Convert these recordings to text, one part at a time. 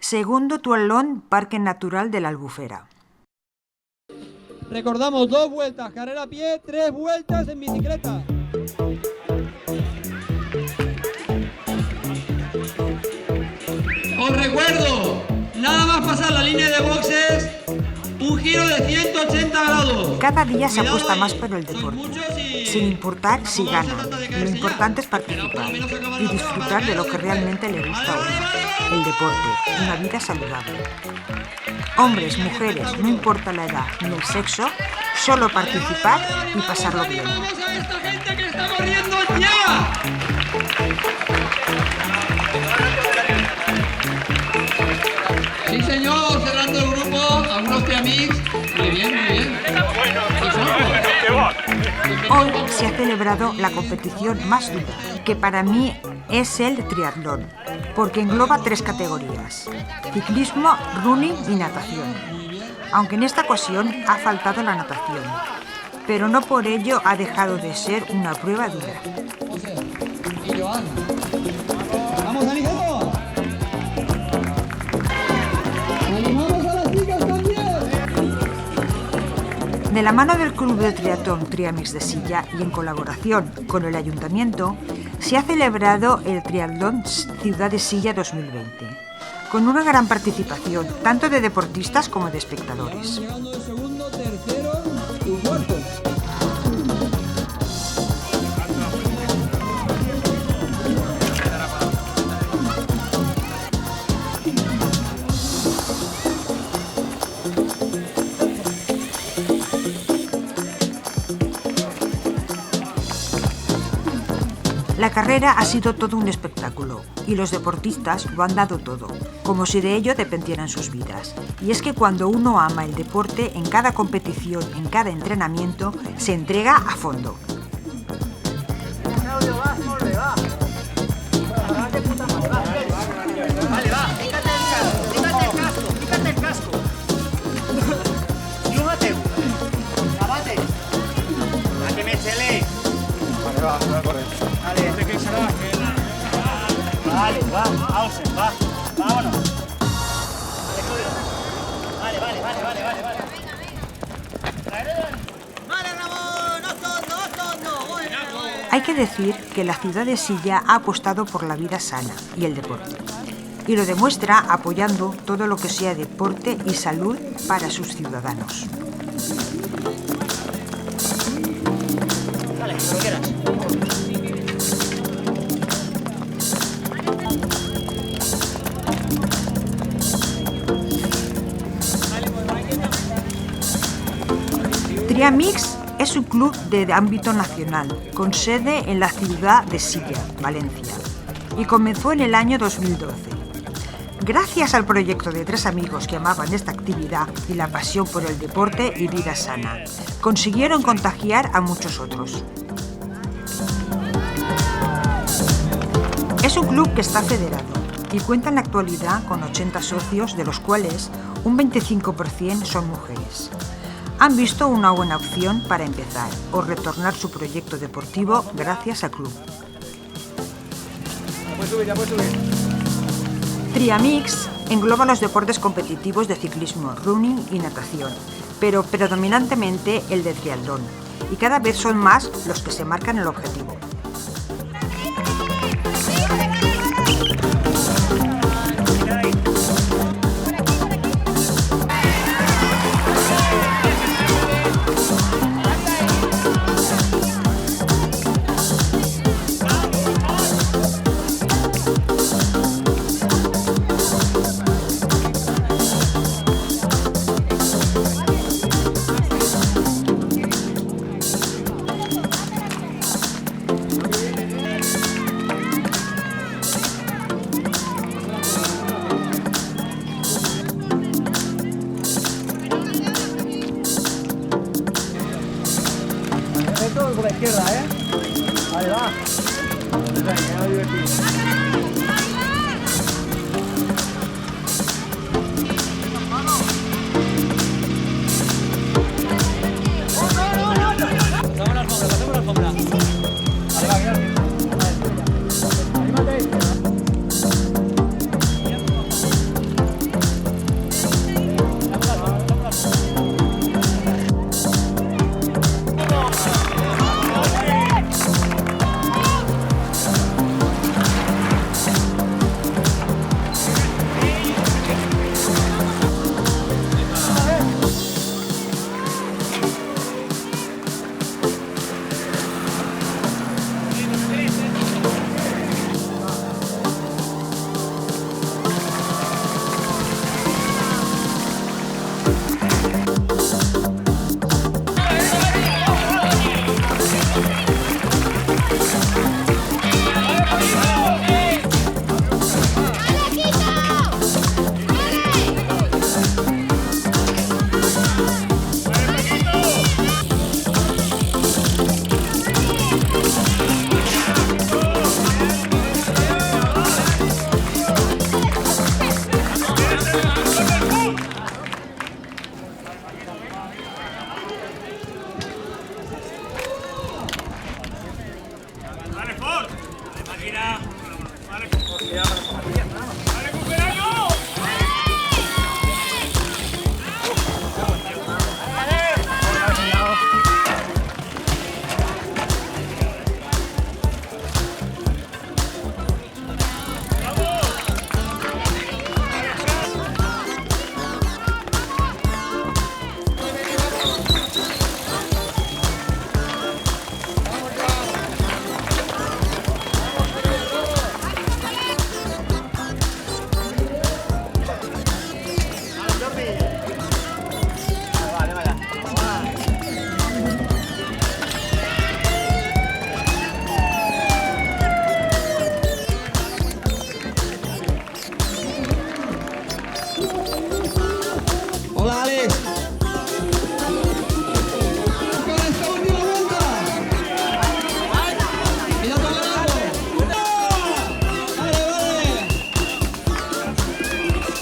Segundo Duatlón Parque Natural de la Albufera. Recordamos 2 vueltas, carrera a pie, 3 vueltas en bicicleta. Os recuerdo, nada más pasar la línea de boxes, un giro de 180 grados. Cada día se apuesta más por el deporte, sin importar si gana. Lo importante es participar y disfrutar de lo que realmente le gusta a uno, el deporte, una vida saludable. Hombres, mujeres, no importa la edad ni el sexo, solo participar y pasarlo bien. ¡Vamos a esta gente que está corriendo ya! Sí, señor, cerrando el grupo, algunos triamix. Muy bien, muy bien. Hoy se ha celebrado la competición más dura, que para mí es el triatlón, porque engloba 3 categorías: ciclismo, running y natación. Aunque en esta ocasión ha faltado la natación, pero no por ello ha dejado de ser una prueba dura. Y Joan. ¡Vamos, Aniceto! ¡Animamos a las chicas también! De la mano del Club de Triatlón Triamix de Silla y en colaboración con el Ayuntamiento, se ha celebrado el Triatlón Ciudad de Silla 2020, con una gran participación tanto de deportistas como de espectadores. Llegando el segundo, tercero y cuarto. La carrera ha sido todo un espectáculo y los deportistas lo han dado todo, como si de ello dependieran sus vidas. Y es que cuando uno ama el deporte, en cada competición, en cada entrenamiento, se entrega a fondo. Vale, va, quítate el casco. Y un ateu. Abate. A que me chele. Vale, va a correr. Vale, va, Ausen, va. Vámonos. Vale, Claudio. Vale. Vale, Ramón, no. Hay que decir que la ciudad de Silla ha apostado por la vida sana y el deporte. Y lo demuestra apoyando todo lo que sea deporte y salud para sus ciudadanos. Dale, como quieras. Triamix es un club de ámbito nacional, con sede en la ciudad de Silla, Valencia, y comenzó en el año 2012. Gracias al proyecto de 3 amigos que amaban esta actividad y la pasión por el deporte y vida sana, consiguieron contagiar a muchos otros. Es un club que está federado y cuenta en la actualidad con 80 socios, de los cuales un 25% son mujeres. Han visto una buena opción para empezar o retornar su proyecto deportivo gracias al club. Ya puedes subir. Triamix engloba los deportes competitivos de ciclismo, running y natación, pero predominantemente el de triatlón, y cada vez son más los que se marcan el objetivo.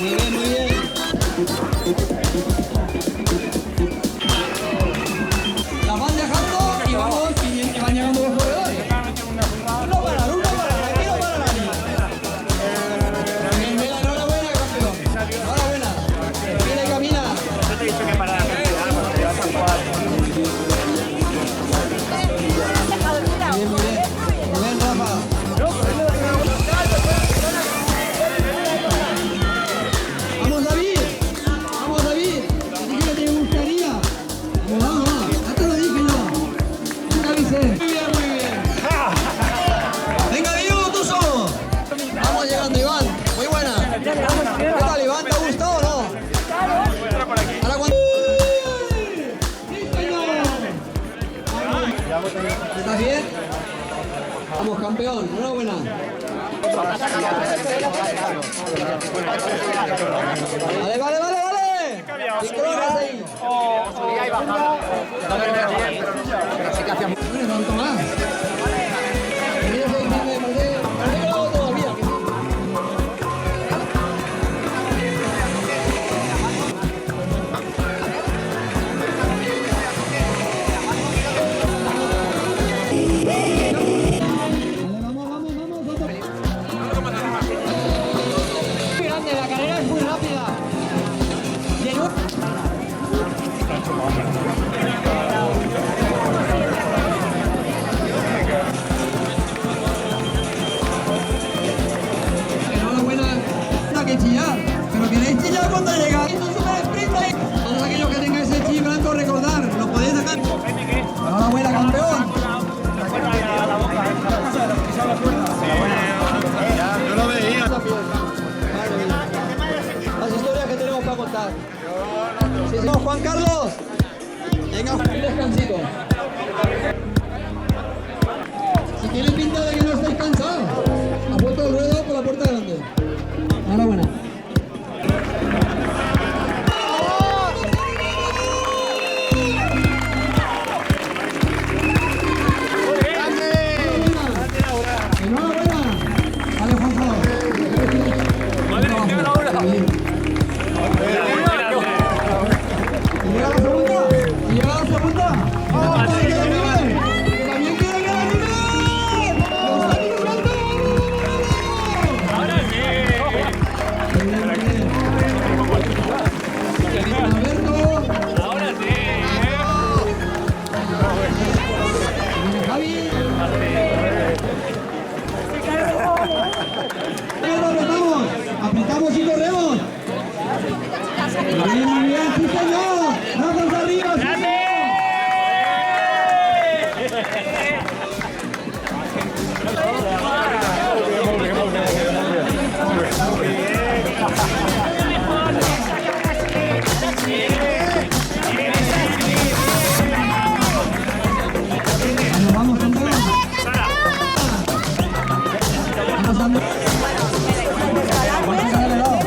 Muy bien, muy bien. La van dejando y vamos, y van llegando los corredores. Uno para, aquí no para nadie. Bien, bien, enhorabuena, campeón. Enhorabuena. Viene y camina. Yo te he dicho que para la cantidad, porque te vas a jugar. Bien, muy bien. Muy bien, Rafa. Vamos, David. Vamos, David. Te dije que te gustaría. Vamos, ya te lo dije yo. Te avisé. Muy bien, muy bien. Venga, Diego, tú solo. Vamos llegando, Iván. Muy buena. ¿Qué tal, Iván? ¿Te ha gustado o no? Ahora cuando... ¡Sí, señor! ¿Estás bien? Vamos, campeón. Enhorabuena. Vale, vale, vale, vale. Sincronas ahí. Bueno, tanto más. Parece que lo hago todavía. La carrera es muy rápida. Enhorabuena, no que chillar, pero queréis chillar cuando llegáis. Es un super sprint ahí. Todos aquellos que tengáis el chip blanco, recordar, lo podéis sacar. Enhorabuena, campeón. Yo lo veía. Las historias que tenemos para contar. Sí, sí. Juan Carlos. Venga, un descansito. Si tiene pinta de que no estáis cansados, ha puesto el ruedo por la puerta grande. Enhorabuena. Enhorabuena. Vale, Juan Carlos. ¿Y llega la segunda? ¿Y llega la segunda? ¡Vamos, que la vive! ¡Que también quiere que la vive! ¡Lo está disfrutando! ¡Ahora sí! Alberto. ¡Ahora sí! Javi. ¡Apretamos! ¡Apretamos y corremos! ¡Muy bien, sí señor! ¡Vamos arriba, sí señor! Vamos, campeón. Vamos, Andrés. Vamos a darle lado.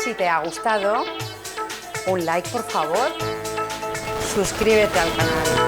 Si te ha gustado, un like por favor, suscríbete al canal.